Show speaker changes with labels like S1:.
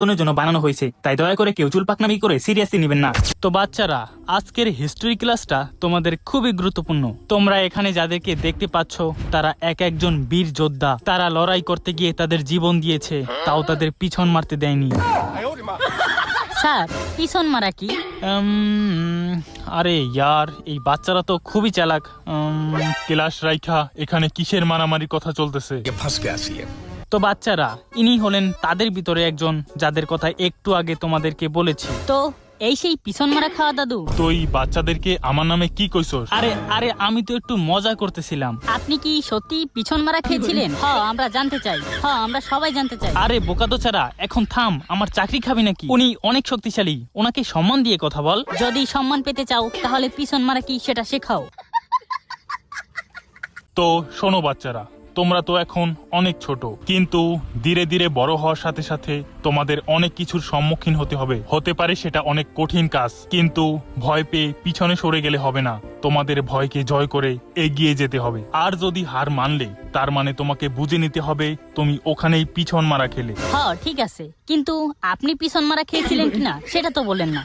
S1: জন্য বানানো হয়েছে, তাই দয়া করে কেউ চুল পাকনামি করে সিরিয়াসলি নেবেন না।
S2: তো বাচ্চারা, আজকের হিস্ট্রি ক্লাসটা তোমাদের খুবই গুরুত্বপূর্ণ। তোমরা এখানে যাদেরকে দেখতে পাচ্ছ তারা এক একজন বীর যোদ্ধা। তারা লড়াই করতে গিয়ে তাদের জীবন দিয়েছে, তাও তাদের পিছন মারতে দেয়নি।
S3: স্যার, পিছন মারা কি?
S2: আরে ইয়ার, এই বাচ্চারা তো খুবই চালাক। ক্লাস রাইখা এখানে কিসের মারামারির কথা চলতেছে? তো বাচ্চারা, ইনি হলেন তাদের ভিতরে একজন যাদের কথা একটু আগে তোমাদেরকে বলেছি।
S3: তো এই সেই পিছন মারা খাওয়া দাদু?
S2: তুই বাচ্চাদেরকে আমার নামে কি কইছস? আরে আরে, আমি তো একটু মজা করতেছিলাম।
S3: আপনি কি সত্যি পিছন মারা খেয়েছিলেন? হ্যাঁ, আমরা জানতে চাই। হ্যাঁ, আমরা সবাই জানতে চাই।
S2: আরে বোকাদোচারা, এখন থাম। আমার চাকরি খাবি নাকি? উনি অনেক শক্তিশালী, ওনাকে সম্মান দিয়ে কথা বল।
S3: যদি সম্মান পেতে চাও তাহলে পিছন মারা কি সেটা শেখাও।
S2: তো শোনো বাচ্চারা, তোমরা তো এখন অনেক ছোট, কিন্তু ধীরে ধীরে বড় হওয়ার সাথে সাথে তোমাদের অনেক কিছুর সম্মুখীন হতে হবে। হতে পারে সেটা অনেক কঠিন কাজ, কিন্তু ভয় পেয়ে পিছনে সরে গেলে হবে না। তোমাদের ভয়কে জয় করে এগিয়ে যেতে হবে। আর যদি হার মানলে, তার মানে তোমাকে বুঝে নিতে হবে তুমি ওখানেই পিছন মারা খেলে।
S3: হ্যাঁ ঠিক আছে, কিন্তু আপনি পিছন মারা খেয়েছিলেন কিনা সেটা তো বলেন না।